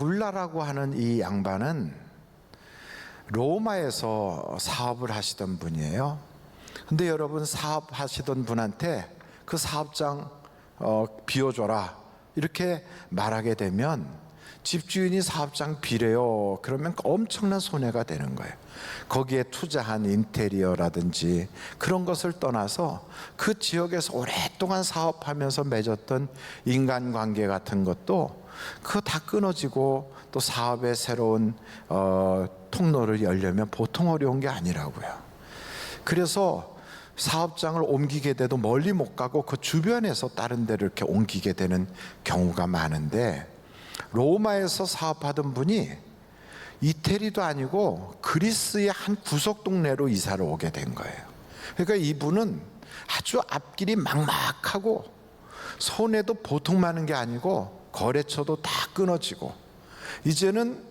아굴라라고 하는 이 양반은 로마에서 사업을 하시던 분이에요. 근데 여러분, 사업하시던 분한테 그 사업장 비워줘라 이렇게 말하게 되면 집주인이 사업장 비래요. 그러면 엄청난 손해가 되는 거예요. 거기에 투자한 인테리어라든지 그런 것을 떠나서 그 지역에서 오랫동안 사업하면서 맺었던 인간관계 같은 것도 그거 다 끊어지고, 또 사업의 새로운 통로를 열려면 보통 어려운 게 아니라고요. 그래서 사업장을 옮기게 돼도 멀리 못 가고 그 주변에서 다른 데를 이렇게 옮기게 되는 경우가 많은데, 로마에서 사업하던 분이 이태리도 아니고 그리스의 한 구석 동네로 이사를 오게 된 거예요. 그러니까 이분은 아주 앞길이 막막하고 손해도 보통 많은 게 아니고 거래처도 다 끊어지고 이제는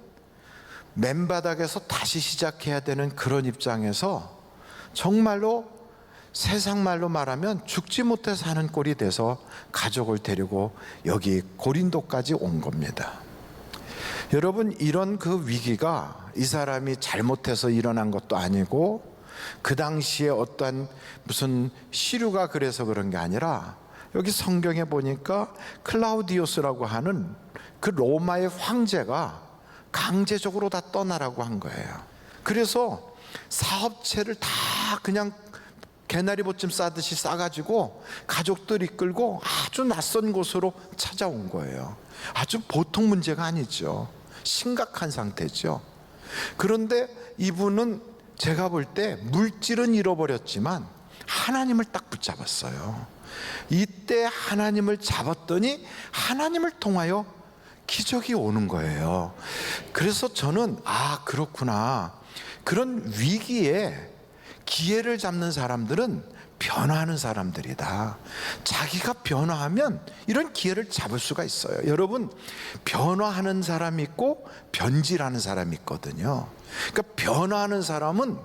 맨바닥에서 다시 시작해야 되는 그런 입장에서 정말로 세상 말로 말하면 죽지 못해 사는 꼴이 돼서 가족을 데리고 여기 고린도까지 온 겁니다. 여러분, 이런 그 위기가 이 사람이 잘못해서 일어난 것도 아니고 그 당시에 어떠한 무슨 시류가 그래서 그런 게 아니라, 여기 성경에 보니까 클라우디우스라고 하는 그 로마의 황제가 강제적으로 다 떠나라고 한 거예요. 그래서 사업체를 다 그냥 개나리 보침 싸듯이 싸가지고 가족들 이끌고 아주 낯선 곳으로 찾아온 거예요. 아주 보통 문제가 아니죠. 심각한 상태죠. 그런데 이분은 제가 볼 때 물질은 잃어버렸지만 하나님을 딱 붙잡았어요. 이때 하나님을 잡았더니 하나님을 통하여 기적이 오는 거예요. 그래서 저는 그렇구나. 그런 위기에 기회를 잡는 사람들은 변화하는 사람들이다. 자기가 변화하면 이런 기회를 잡을 수가 있어요. 여러분, 변화하는 사람이 있고 변질하는 사람이 있거든요. 그러니까 변화하는 사람은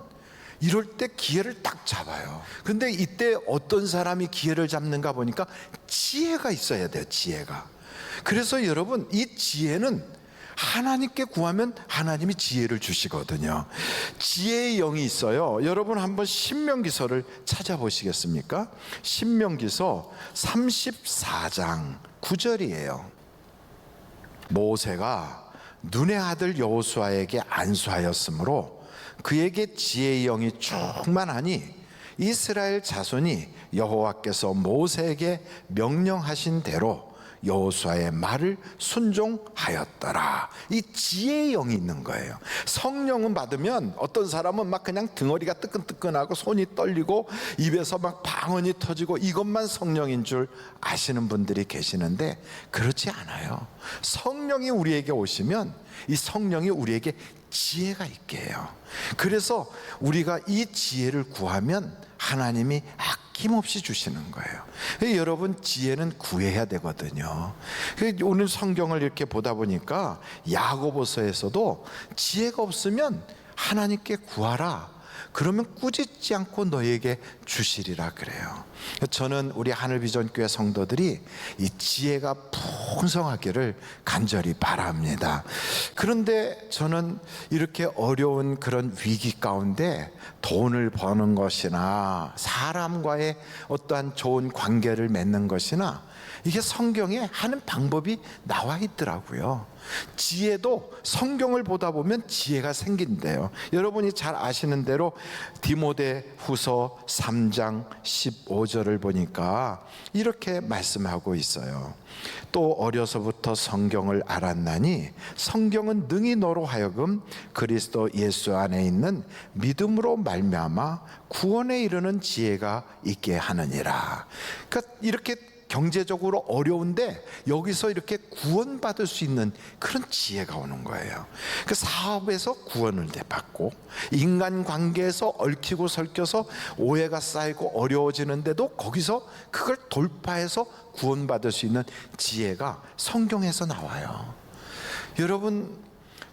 이럴 때 기회를 딱 잡아요. 근데 이때 어떤 사람이 기회를 잡는가 보니까 지혜가 있어야 돼요. 지혜가. 그래서 여러분, 이 지혜는 하나님께 구하면 하나님이 지혜를 주시거든요. 지혜의 영이 있어요. 여러분, 한번 신명기서를 찾아보시겠습니까? 신명기서 34장 9절이에요. 모세가 눈의 아들 여호수아에게 안수하였으므로 그에게 지혜의 영이 충만하니 이스라엘 자손이 여호와께서 모세에게 명령하신 대로 여호수아의 말을 순종하였더라. 이 지혜의 영이 있는 거예요. 성령은 받으면 어떤 사람은 막 그냥 등어리가 뜨끈뜨끈하고 손이 떨리고 입에서 막 방언이 터지고 이것만 성령인 줄 아시는 분들이 계시는데, 그렇지 않아요. 성령이 우리에게 오시면 이 성령이 우리에게 지혜가 있게 해요. 그래서 우리가 이 지혜를 구하면 하나님이 아낌없이 주시는 거예요. 여러분, 지혜는 구해야 되거든요. 오늘 성경을 이렇게 보다 보니까 야고보서에서도 지혜가 없으면 하나님께 구하라. 그러면 꾸짖지 않고 너에게 주시리라 그래요. 저는 우리 하늘비전교회 성도들이 이 지혜가 풍성하기를 간절히 바랍니다. 그런데 저는 이렇게 어려운 그런 위기 가운데 돈을 버는 것이나 사람과의 어떠한 좋은 관계를 맺는 것이나 이게 성경에 하는 방법이 나와 있더라고요. 지혜도 성경을 보다 보면 지혜가 생긴대요. 여러분이 잘 아시는 대로 디모데후서 3장 15절을 보니까 이렇게 말씀하고 있어요. 또 어려서부터 성경을 알았나니 성경은 능히 너로 하여금 그리스도 예수 안에 있는 믿음으로 말미암아 구원에 이르는 지혜가 있게 하느니라. 그러니까 이렇게 경제적으로 어려운데 여기서 이렇게 구원받을 수 있는 그런 지혜가 오는 거예요. 그 사업에서 구원을 받고, 인간관계에서 얽히고 설켜서 오해가 쌓이고 어려워지는데도 거기서 그걸 돌파해서 구원받을 수 있는 지혜가 성경에서 나와요. 여러분,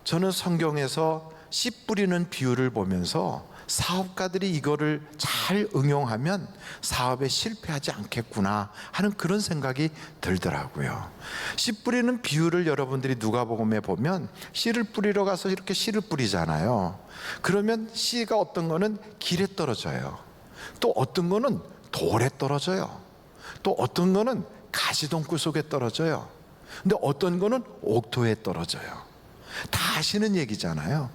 저는 성경에서 씨 뿌리는 비유를 보면서 사업가들이 이거를 잘 응용하면 사업에 실패하지 않겠구나 하는 그런 생각이 들더라고요. 씨 뿌리는 비유를 여러분들이 누가복음에 보면 씨를 뿌리러 가서 이렇게 씨를 뿌리잖아요. 그러면 씨가 어떤 거는 길에 떨어져요. 또 어떤 거는 돌에 떨어져요. 또 어떤 거는 가시덩굴 속에 떨어져요. 근데 어떤 거는 옥토에 떨어져요. 다 아시는 얘기잖아요.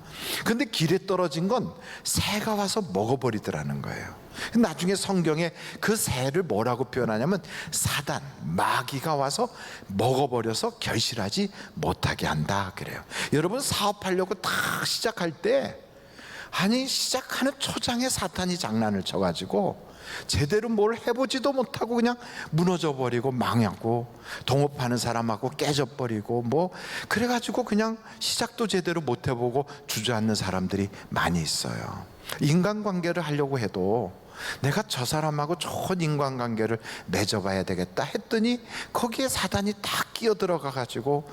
근데 길에 떨어진 건 새가 와서 먹어버리더라는 거예요. 나중에 성경에 그 새를 뭐라고 표현하냐면 사단, 마귀가 와서 먹어버려서 결실하지 못하게 한다 그래요. 여러분, 사업하려고 딱 시작할 때 시작하는 초장에 사탄이 장난을 쳐가지고 제대로 뭘 해보지도 못하고 그냥 무너져버리고 망하고 동업하는 사람하고 깨져버리고 그래가지고 그냥 시작도 제대로 못 해보고 주저앉는 사람들이 많이 있어요. 인간관계를 하려고 해도 내가 저 사람하고 좋은 인간관계를 맺어봐야 되겠다 했더니 거기에 사단이 딱 끼어들어가 가지고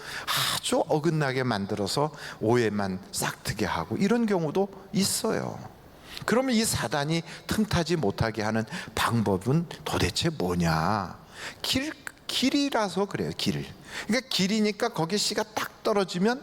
아주 어긋나게 만들어서 오해만 싹트게 하고 이런 경우도 있어요. 그러면 이 사단이 틈타지 못하게 하는 방법은 도대체 뭐냐? 길이라서 그래요. 그러니까 길이니까 거기에 씨가 딱 떨어지면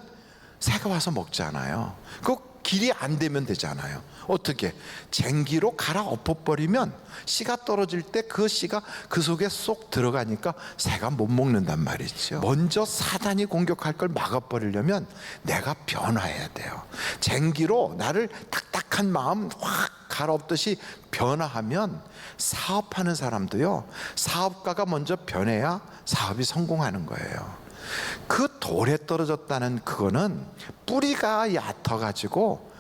새가 와서 먹잖아요. 그 길이 안 되면 되잖아요. 어떻게? 쟁기로 갈아 엎어버리면 씨가 떨어질 때 그 씨가 그 속에 쏙 들어가니까 새가 못 먹는단 말이죠. 먼저 사단이 공격할 걸 막아버리려면 내가 변화해야 돼요. 쟁기로 나를 딱딱한 마음 확 갈아엎듯이 변화하면 사업하는 사람도요, 사업가가 먼저 변해야 사업이 성공하는 거예요. 그 돌에 떨어졌다는 그거는 뿌리가 얕아가지고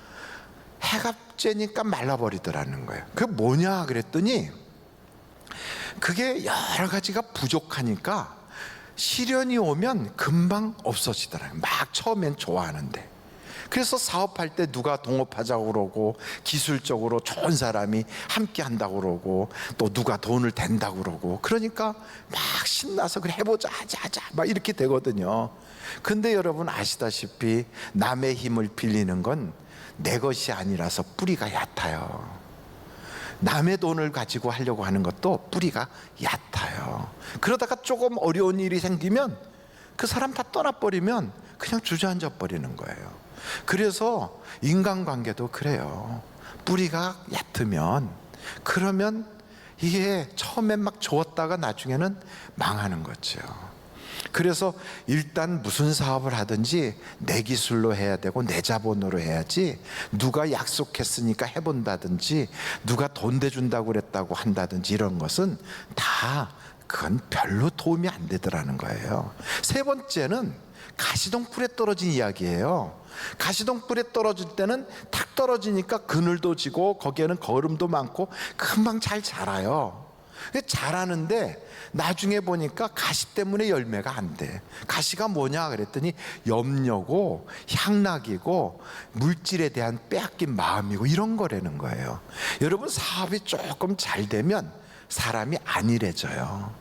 해가 쬐니까 말라버리더라는 거예요. 그게 뭐냐 그랬더니 그게 여러 가지가 부족하니까 시련이 오면 금방 없어지더라고요. 막 처음엔 좋아하는데. 그래서 사업할 때 누가 동업하자고 그러고 기술적으로 좋은 사람이 함께 한다고 그러고 또 누가 돈을 댄다고 그러고 그러니까 막 신나서 그래 해보자 하자 막 이렇게 되거든요. 근데 여러분 아시다시피 남의 힘을 빌리는 건 내 것이 아니라서 뿌리가 얕아요. 남의 돈을 가지고 하려고 하는 것도 뿌리가 얕아요. 그러다가 조금 어려운 일이 생기면 그 사람 다 떠나버리면 그냥 주저앉아 버리는 거예요. 그래서 인간관계도 그래요. 뿌리가 얕으면 그러면 이게 처음엔 막 좋았다가 나중에는 망하는 거죠. 그래서 일단 무슨 사업을 하든지 내 기술로 해야 되고 내 자본으로 해야지 누가 약속했으니까 해본다든지 누가 돈 대준다고 그랬다고 한다든지 이런 것은 다 그건 별로 도움이 안 되더라는 거예요. 세 번째는 가시덩굴에 떨어진 이야기예요. 가시덩굴에 떨어질 때는 탁 떨어지니까 그늘도 지고 거기에는 거름도 많고 금방 잘 자라요. 자라는데 나중에 보니까 가시 때문에 열매가 안 돼. 가시가 뭐냐 그랬더니 염려고 향락이고 물질에 대한 빼앗긴 마음이고 이런 거라는 거예요. 여러분, 사업이 조금 잘 되면 사람이 안일해져요.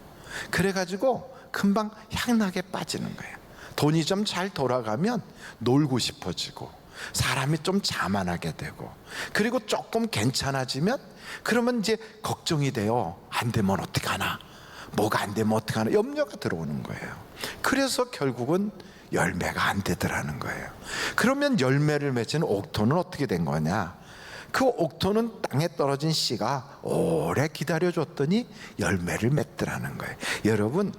그래가지고 금방 향락에 빠지는 거예요. 돈이 좀 잘 돌아가면 놀고 싶어지고 사람이 좀 자만하게 되고 그리고 조금 괜찮아지면 그러면 이제 걱정이 돼요. 안 되면 어떡하나, 뭐가 안 되면 어떡하나 염려가 들어오는 거예요. 그래서 결국은 열매가 안 되더라는 거예요. 그러면 열매를 맺은 옥토는 어떻게 된 거냐? 그 옥토는 땅에 떨어진 씨가 오래 기다려줬더니 열매를 맺더라는 거예요. 여러분,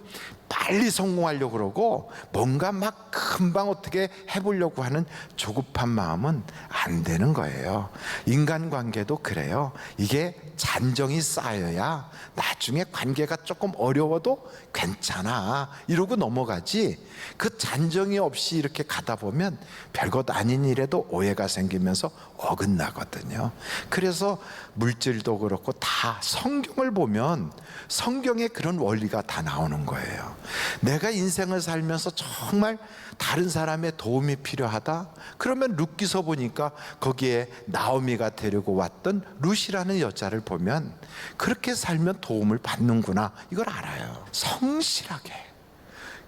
빨리 성공하려고 그러고 뭔가 막 금방 어떻게 해보려고 하는 조급한 마음은 안 되는 거예요. 인간관계도 그래요. 이게 잔정이 쌓여야 나중에 관계가 조금 어려워도 괜찮아 이러고 넘어가지, 그 잔정이 없이 이렇게 가다 보면 별것 아닌 일에도 오해가 생기면서 어긋나거든요. 그래서 물질도 그렇고 다 성경을 보면 성경에 그런 원리가 다 나오는 거예요. 내가 인생을 살면서 정말 다른 사람의 도움이 필요하다 그러면 룻기서 보니까 거기에 나오미가 데리고 왔던 룻이라는 여자를 보면 그렇게 살면 도움을 받는구나 이걸 알아요. 성실하게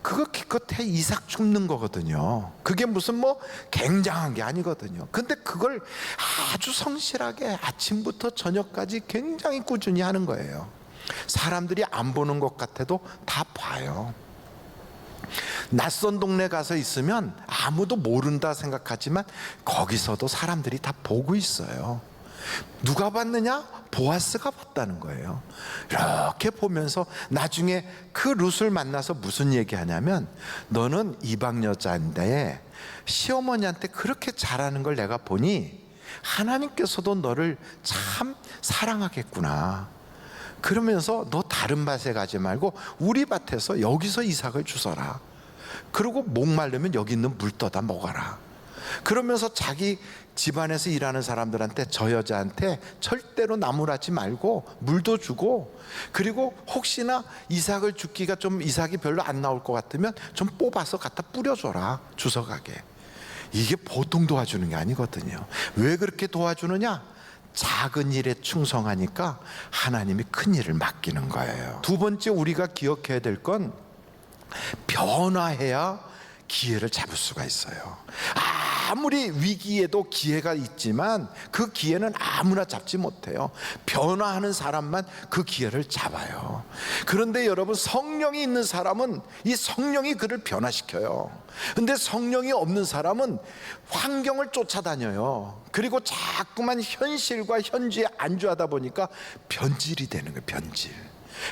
그거 기껏해 이삭 줍는 거거든요. 그게 무슨 뭐 굉장한 게 아니거든요. 근데 그걸 아주 성실하게 아침부터 저녁까지 굉장히 꾸준히 하는 거예요. 사람들이 안 보는 것 같아도 다 봐요. 낯선 동네 가서 있으면 아무도 모른다 생각하지만 거기서도 사람들이 다 보고 있어요. 누가 봤느냐? 보아스가 봤다는 거예요. 이렇게 보면서 나중에 그 룻을 만나서 무슨 얘기하냐면, 너는 이방 여자인데 시어머니한테 그렇게 잘하는 걸 내가 보니 하나님께서도 너를 참 사랑하겠구나. 그러면서 너 다른 밭에 가지 말고 우리 밭에서 여기서 이삭을 주서라. 그리고 목마르면 여기 있는 물 떠다 먹어라. 그러면서 자기 집안에서 일하는 사람들한테, 저 여자한테 절대로 나무라지 말고 물도 주고, 그리고 혹시나 이삭을 죽기가 좀 이삭이 별로 안 나올 것 같으면 좀 뽑아서 갖다 뿌려줘라, 주워가게. 이게 보통 도와주는 게 아니거든요. 왜 그렇게 도와주느냐? 작은 일에 충성하니까 하나님이 큰 일을 맡기는 거예요. 두 번째 우리가 기억해야 될 건, 변화해야 기회를 잡을 수가 있어요. 아무리 위기에도 기회가 있지만 그 기회는 아무나 잡지 못해요. 변화하는 사람만 그 기회를 잡아요. 그런데 여러분, 성령이 있는 사람은 이 성령이 그를 변화시켜요. 근데 성령이 없는 사람은 환경을 쫓아다녀요. 그리고 자꾸만 현실과 현지에 안주하다 보니까 변질이 되는 거예요. 변질.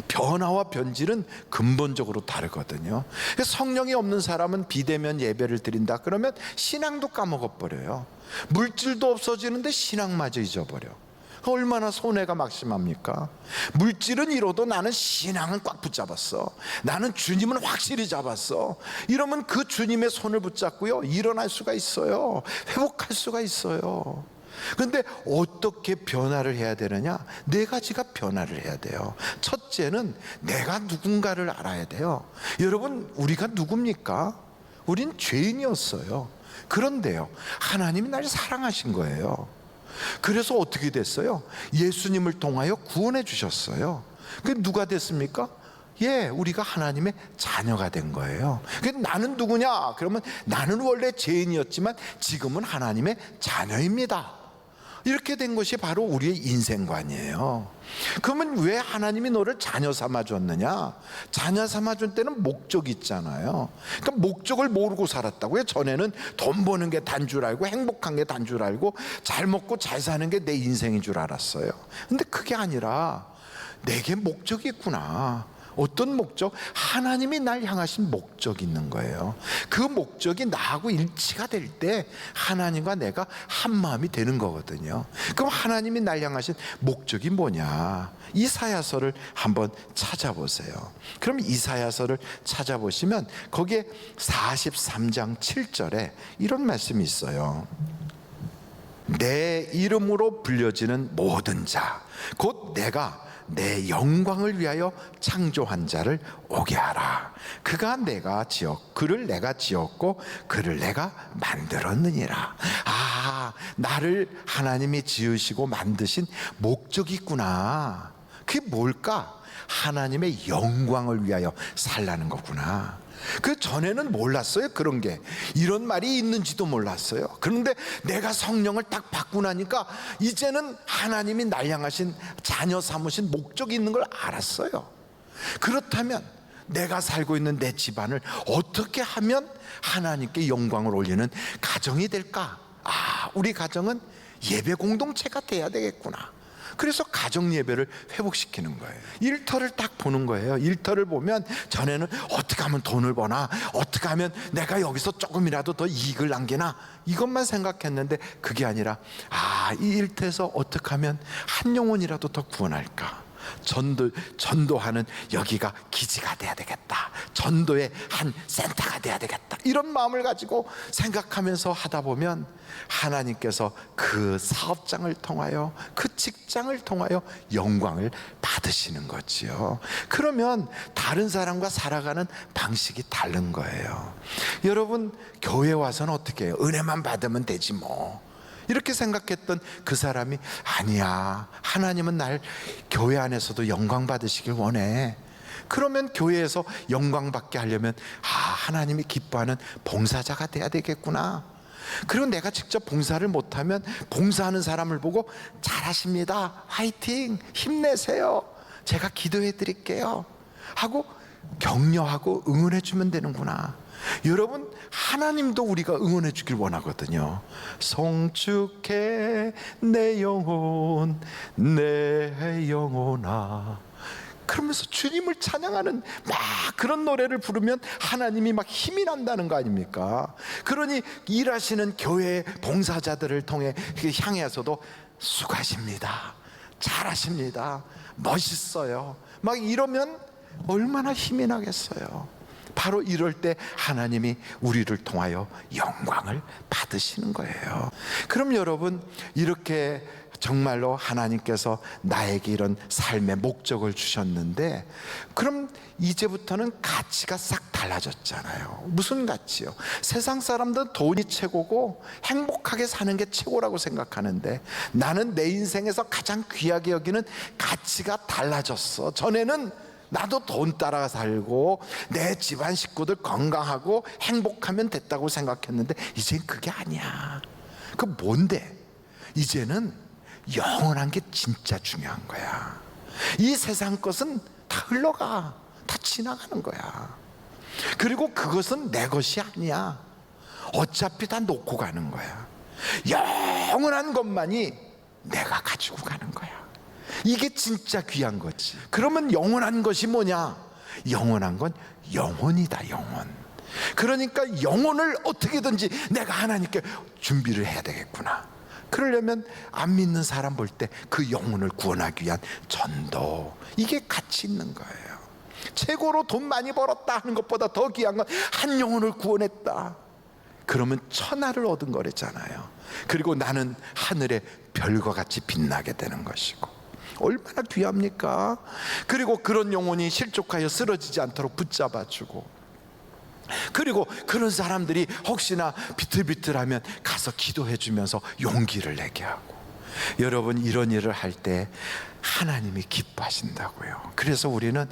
변화와 변질은 근본적으로 다르거든요. 성령이 없는 사람은 비대면 예배를 드린다 그러면 신앙도 까먹어버려요. 물질도 없어지는데 신앙마저 잊어버려. 얼마나 손해가 막심합니까? 물질은 잃어도 나는 신앙은 꽉 붙잡았어. 나는 주님은 확실히 잡았어. 이러면 그 주님의 손을 붙잡고요, 일어날 수가 있어요. 회복할 수가 있어요. 그런데 어떻게 변화를 해야 되느냐? 네 가지가 변화를 해야 돼요. 첫째는 내가 누군가를 알아야 돼요. 여러분, 우리가 누굽니까? 우린 죄인이었어요. 그런데요, 하나님이 날 사랑하신 거예요. 그래서 어떻게 됐어요? 예수님을 통하여 구원해 주셨어요. 그게 누가 됐습니까? 우리가 하나님의 자녀가 된 거예요. 나는 누구냐? 그러면 나는 원래 죄인이었지만 지금은 하나님의 자녀입니다. 이렇게 된 것이 바로 우리의 인생관이에요. 그러면 왜 하나님이 너를 자녀 삼아줬느냐? 자녀 삼아준 때는 목적이 있잖아요. 그러니까 목적을 모르고 살았다고요. 전에는 돈 버는 게 단 줄 알고, 행복한 게 단 줄 알고, 잘 먹고 잘 사는 게 내 인생인 줄 알았어요. 근데 그게 아니라 내게 목적이 있구나. 어떤 목적? 하나님이 날 향하신 목적이 있는 거예요. 그 목적이 나하고 일치가 될 때 하나님과 내가 한 마음이 되는 거거든요. 그럼 하나님이 날 향하신 목적이 뭐냐? 이사야서를 한번 찾아보세요. 그럼 이사야서를 찾아보시면 거기에 43장 7절에 이런 말씀이 있어요. 내 이름으로 불려지는 모든 자, 곧 내가 내 영광을 위하여 창조한 자를 오게 하라. 그를 내가 지었고 그를 내가 만들었느니라. 나를 하나님이 지으시고 만드신 목적이 있구나. 그게 뭘까? 하나님의 영광을 위하여 살라는 거구나. 그 전에는 몰랐어요. 그런 게 이런 말이 있는지도 몰랐어요. 그런데 내가 성령을 딱 받고 나니까 이제는 하나님이 날 향하신 자녀 삼으신 목적이 있는 걸 알았어요. 그렇다면 내가 살고 있는 내 집안을 어떻게 하면 하나님께 영광을 올리는 가정이 될까? 우리 가정은 예배 공동체가 돼야 되겠구나. 그래서 가정 예배를 회복시키는 거예요. 일터를 딱 보는 거예요. 일터를 보면 전에는 어떻게 하면 돈을 버나, 어떻게 하면 내가 여기서 조금이라도 더 이익을 남기나, 이것만 생각했는데 그게 아니라 이 일터에서 어떻게 하면 한 영혼이라도 더 구원할까, 전도하는 여기가 기지가 돼야 되겠다, 전도의 한 센터가 돼야 되겠다, 이런 마음을 가지고 생각하면서 하다 보면 하나님께서 그 사업장을 통하여, 그 직장을 통하여 영광을 받으시는 거지요. 그러면 다른 사람과 살아가는 방식이 다른 거예요. 여러분, 교회 와서는 어떻게 해요? 은혜만 받으면 되지 뭐, 이렇게 생각했던 그 사람이 아니야, 하나님은 날 교회 안에서도 영광 받으시길 원해. 그러면 교회에서 영광 받게 하려면 하나님이 기뻐하는 봉사자가 돼야 되겠구나. 그리고 내가 직접 봉사를 못하면 봉사하는 사람을 보고 잘하십니다, 화이팅, 힘내세요, 제가 기도해 드릴게요 하고 격려하고 응원해 주면 되는구나. 여러분, 하나님도 우리가 응원해 주길 원하거든요. 송축해 내 영혼 내 영혼아, 그러면서 주님을 찬양하는 막 그런 노래를 부르면 하나님이 막 힘이 난다는 거 아닙니까? 그러니 일하시는 교회 봉사자들을 통해 향해서도 수고하십니다, 잘하십니다, 멋있어요 막 이러면 얼마나 힘이 나겠어요. 바로 이럴 때 하나님이 우리를 통하여 영광을 받으시는 거예요. 그럼 여러분, 이렇게 정말로 하나님께서 나에게 이런 삶의 목적을 주셨는데, 그럼 이제부터는 가치가 싹 달라졌잖아요. 무슨 가치요? 세상 사람들은 돈이 최고고 행복하게 사는 게 최고라고 생각하는데, 나는 내 인생에서 가장 귀하게 여기는 가치가 달라졌어. 전에는 나도 돈 따라 살고 내 집안 식구들 건강하고 행복하면 됐다고 생각했는데, 이젠 그게 아니야. 그 뭔데? 이제는 영원한 게 진짜 중요한 거야. 이 세상 것은 다 흘러가, 다 지나가는 거야. 그리고 그것은 내 것이 아니야. 어차피 다 놓고 가는 거야. 영원한 것만이 내가 가지고 가는 거야. 이게 진짜 귀한 거지. 그러면 영원한 것이 뭐냐? 영원한 건 영혼이다, 영혼. 그러니까 영혼을 어떻게든지 내가 하나님께 준비를 해야 되겠구나. 그러려면 안 믿는 사람 볼 때 그 영혼을 구원하기 위한 전도, 이게 가치 있는 거예요. 최고로 돈 많이 벌었다 하는 것보다 더 귀한 건 한 영혼을 구원했다. 그러면 천하를 얻은 거랬잖아요. 그리고 나는 하늘의 별과 같이 빛나게 되는 것이고, 얼마나 귀합니까? 그리고 그런 영혼이 실족하여 쓰러지지 않도록 붙잡아주고, 그리고 그런 사람들이 혹시나 비틀비틀하면 가서 기도해주면서 용기를 내게 하고. 여러분, 이런 일을 할 때 하나님이 기뻐하신다고요. 그래서 우리는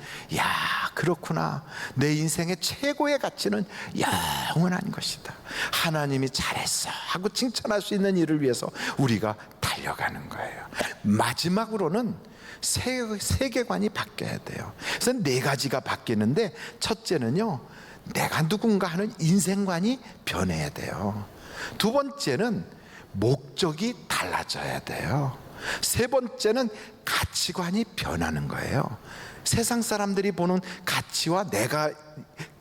그렇구나, 내 인생의 최고의 가치는 영원한 것이다, 하나님이 잘했어 하고 칭찬할 수 있는 일을 위해서 우리가 달려가는 거예요. 마지막으로는 세계관이 바뀌어야 돼요. 그래서 네 가지가 바뀌는데, 첫째는요, 내가 누군가 하는 인생관이 변해야 돼요. 두 번째는 목적이 달라져야 돼요. 세 번째는 가치관이 변하는 거예요. 세상 사람들이 보는 가치와 내가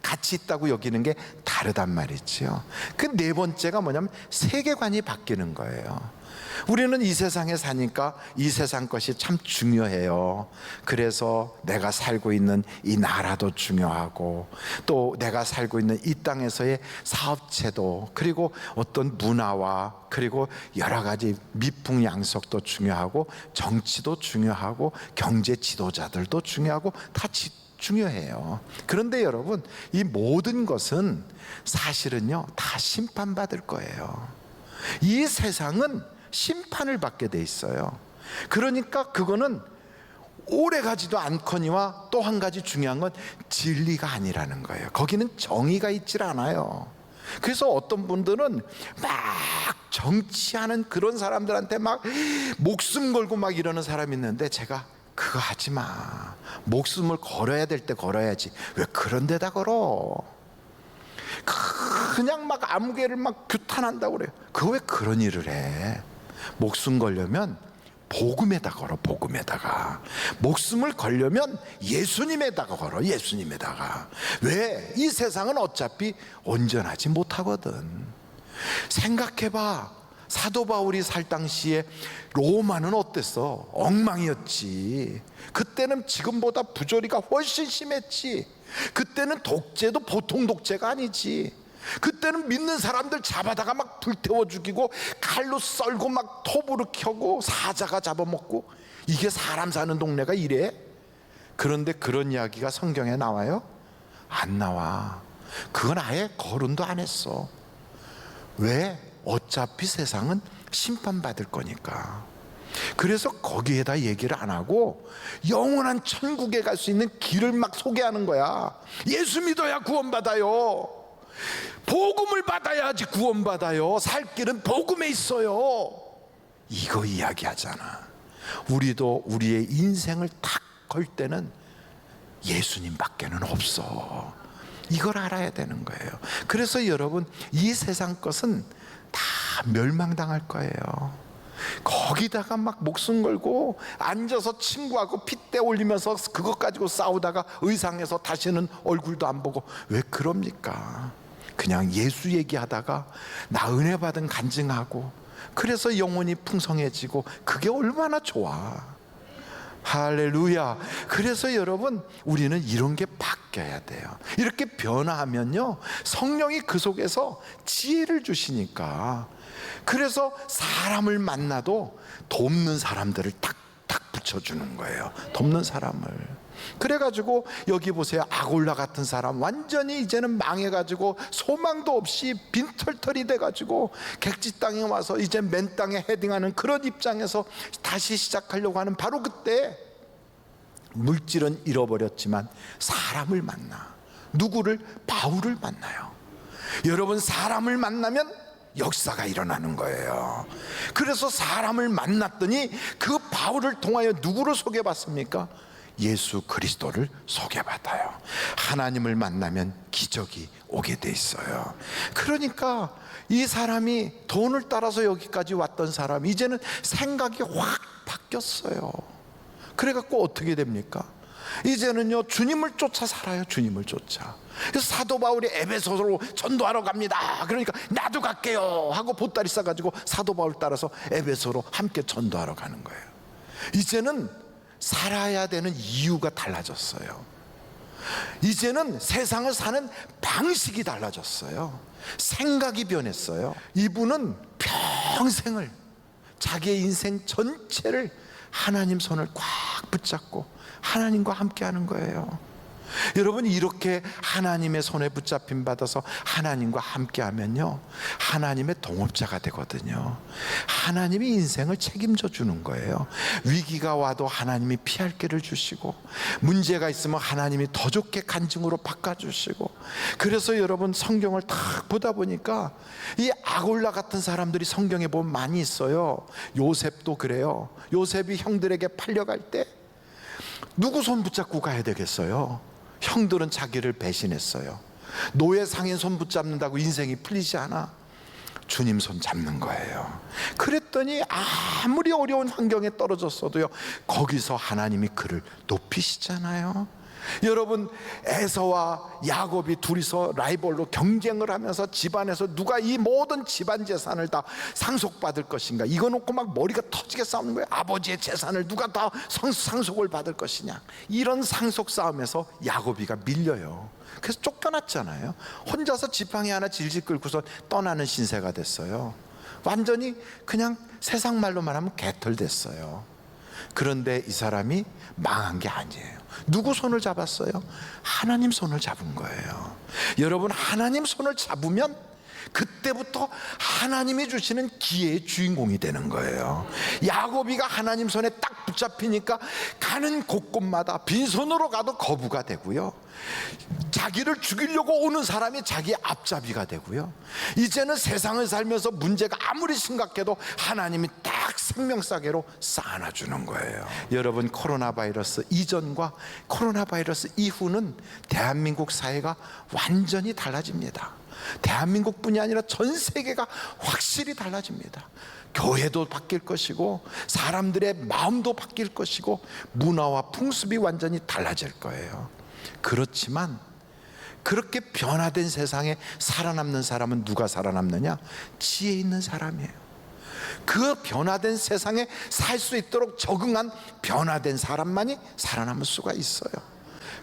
가치 있다고 여기는 게 다르단 말이죠. 그 네 번째가 뭐냐면 세계관이 바뀌는 거예요. 우리는 이 세상에 사니까 이 세상 것이 참 중요해요. 그래서 내가 살고 있는 이 나라도 중요하고, 또 내가 살고 있는 이 땅에서의 사업체도, 그리고 어떤 문화와, 그리고 여러 가지 미풍양속도 중요하고, 정치도 중요하고, 경제 지도자들도 중요하고, 다 중요해요. 그런데 여러분, 이 모든 것은 사실은요, 다 심판받을 거예요. 이 세상은 심판을 받게 돼 있어요. 그러니까 그거는 오래 가지도 않거니와, 또 한 가지 중요한 건 진리가 아니라는 거예요. 거기는 정의가 있질 않아요. 그래서 어떤 분들은 막 정치하는 그런 사람들한테 막 목숨 걸고 막 이러는 사람이 있는데, 제가 그거 하지 마. 목숨을 걸어야 될 때 걸어야지. 왜 그런 데다 걸어? 그냥 막 아무개를 막 규탄한다고 그래요. 그거 왜 그런 일을 해? 목숨 걸려면 복음에다 걸어, 복음에다가. 목숨을 걸려면 예수님에다가 걸어, 예수님에다가. 왜? 이 세상은 어차피 온전하지 못하거든. 생각해봐. 사도 바울이 살 당시에 로마는 어땠어? 엉망이었지. 그때는 지금보다 부조리가 훨씬 심했지. 그때는 독재도 보통 독재가 아니지. 그때는 믿는 사람들 잡아다가 막 불태워 죽이고, 칼로 썰고 막 톱으로 켜고 사자가 잡아먹고, 이게 사람 사는 동네가 이래? 그런데 그런 이야기가 성경에 나와요? 안 나와. 그건 아예 거론도 안 했어. 왜? 어차피 세상은 심판받을 거니까. 그래서 거기에다 얘기를 안 하고 영원한 천국에 갈 수 있는 길을 막 소개하는 거야. 예수 믿어야 구원받아요. 복음을 받아야지 구원받아요. 살 길은 복음에 있어요. 이거 이야기하잖아. 우리도 우리의 인생을 탁 걸 때는 예수님밖에는 없어. 이걸 알아야 되는 거예요. 그래서 여러분, 이 세상 것은 다 멸망당할 거예요. 거기다가 막 목숨 걸고 앉아서 친구하고 핏대 올리면서 그것 가지고 싸우다가 의상에서 다시는 얼굴도 안 보고 왜 그럽니까? 그냥 예수 얘기하다가 나 은혜 받은 간증하고, 그래서 영혼이 풍성해지고, 그게 얼마나 좋아. 할렐루야. 그래서 여러분, 우리는 이런 게 바뀌어야 돼요. 이렇게 변화하면요, 성령이 그 속에서 지혜를 주시니까, 그래서 사람을 만나도 돕는 사람들을 탁탁 붙여주는 거예요. 돕는 사람을. 그래가지고 여기 보세요. 아골라 같은 사람 완전히 이제는 망해가지고 소망도 없이 빈털털이 돼가지고 객지 땅에 와서 이제 맨 땅에 헤딩하는 그런 입장에서 다시 시작하려고 하는 바로 그때 물질은 잃어버렸지만 사람을 만나. 누구를? 바울을 만나요. 여러분, 사람을 만나면 역사가 일어나는 거예요. 그래서 사람을 만났더니 그 바울을 통하여 누구를 소개받습니까? 예수 그리스도를 소개받아요. 하나님을 만나면 기적이 오게 돼 있어요. 그러니까 이 사람이 돈을 따라서 여기까지 왔던 사람이 이제는 생각이 확 바뀌었어요. 그래갖고 어떻게 됩니까? 이제는요, 주님을 쫓아 살아요. 주님을 쫓아. 그래서 사도 바울이 에베소로 전도하러 갑니다. 그러니까 나도 갈게요 하고 보따리 싸가지고 사도 바울 따라서 에베소로 함께 전도하러 가는 거예요. 이제는 살아야 되는 이유가 달라졌어요. 이제는 세상을 사는 방식이 달라졌어요. 생각이 변했어요. 이분은 평생을, 자기의 인생 전체를 하나님 손을 꽉 붙잡고 하나님과 함께 하는 거예요. 여러분, 이렇게 하나님의 손에 붙잡힘 받아서 하나님과 함께 하면요, 하나님의 동업자가 되거든요. 하나님이 인생을 책임져 주는 거예요. 위기가 와도 하나님이 피할 길을 주시고, 문제가 있으면 하나님이 더 좋게 간증으로 바꿔주시고. 그래서 여러분, 성경을 딱 보다 보니까 이 아골라 같은 사람들이 성경에 보면 많이 있어요. 요셉도 그래요. 요셉이 형들에게 팔려갈 때 누구 손 붙잡고 가야 되겠어요? 형들은 자기를 배신했어요. 노예 상인 손 붙잡는다고 인생이 풀리지 않아. 주님 손 잡는 거예요. 그랬더니 아무리 어려운 환경에 떨어졌어도요, 거기서 하나님이 그를 높이시잖아요. 여러분, 에서와 야곱이 둘이서 라이벌로 경쟁을 하면서 집안에서 누가 이 모든 집안 재산을 다 상속받을 것인가, 이거 놓고 막 머리가 터지게 싸우는 거예요. 아버지의 재산을 누가 다 상속을 받을 것이냐. 이런 상속 싸움에서 야곱이가 밀려요. 그래서 쫓겨났잖아요. 혼자서 지팡이 하나 질질 끌고서 떠나는 신세가 됐어요. 완전히 그냥 세상 말로 말하면 개털 됐어요. 그런데 이 사람이 망한 게 아니에요. 누구 손을 잡았어요? 하나님 손을 잡은 거예요. 여러분, 하나님 손을 잡으면 그때부터 하나님이 주시는 기회의 주인공이 되는 거예요. 야곱이가 하나님 손에 딱 붙잡히니까 가는 곳곳마다 빈손으로 가도 거부가 되고요, 자기를 죽이려고 오는 사람이 자기 앞잡이가 되고요, 이제는 세상을 살면서 문제가 아무리 심각해도 하나님이 딱 생명싸개로 쌓아주는 거예요. 여러분, 코로나 바이러스 이전과 코로나 바이러스 이후는 대한민국 사회가 완전히 달라집니다. 대한민국뿐이 아니라 전 세계가 확실히 달라집니다. 교회도 바뀔 것이고 사람들의 마음도 바뀔 것이고 문화와 풍습이 완전히 달라질 거예요. 그렇지만 그렇게 변화된 세상에 살아남는 사람은 누가 살아남느냐? 지혜 있는 사람이에요. 그 변화된 세상에 살 수 있도록 적응한 변화된 사람만이 살아남을 수가 있어요.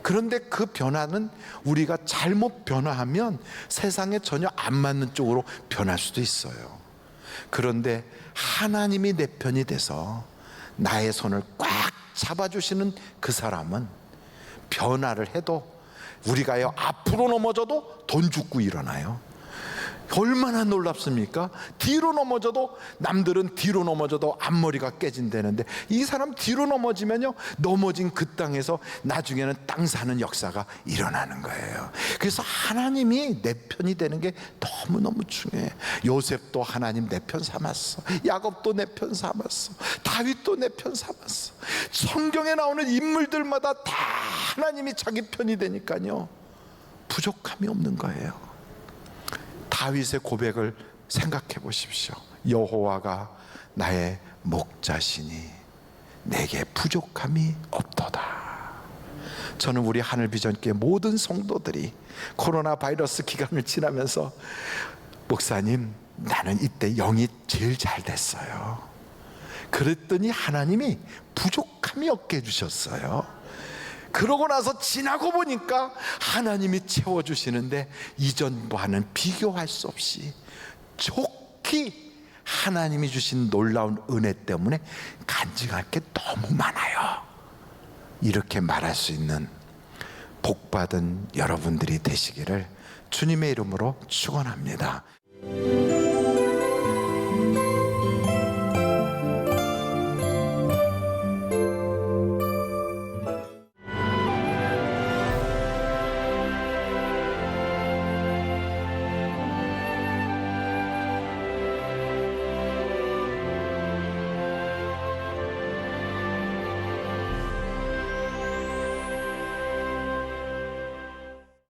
그런데 그 변화는 우리가 잘못 변화하면 세상에 전혀 안 맞는 쪽으로 변할 수도 있어요. 그런데 하나님이 내 편이 돼서 나의 손을 꽉 잡아주시는 그 사람은 변화를 해도, 우리가요, 앞으로 넘어져도 돈 죽고 일어나요. 얼마나 놀랍습니까? 뒤로 넘어져도, 남들은 뒤로 넘어져도 앞머리가 깨진다는데 이 사람 뒤로 넘어지면요, 넘어진 그 땅에서 나중에는 땅 사는 역사가 일어나는 거예요. 그래서 하나님이 내 편이 되는 게 너무너무 중요해. 요셉도 하나님 내 편 삼았어. 야곱도 내 편 삼았어. 다윗도 내 편 삼았어. 성경에 나오는 인물들마다 다 하나님이 자기 편이 되니까요, 부족함이 없는 거예요. 다윗의 고백을 생각해 보십시오. 여호와가 나의 목자시니 내게 부족함이 없도다. 저는 우리 하늘비전교회 모든 성도들이 코로나 바이러스 기간을 지나면서, 목사님 나는 이때 영이 제일 잘 됐어요. 그랬더니 하나님이 부족함이 없게 해주셨어요. 그러고 나서 지나고 보니까 하나님이 채워주시는데 이전과는 비교할 수 없이 좋게 하나님이 주신 놀라운 은혜 때문에 간증할 게 너무 많아요. 이렇게 말할 수 있는 복받은 여러분들이 되시기를 주님의 이름으로 축원합니다.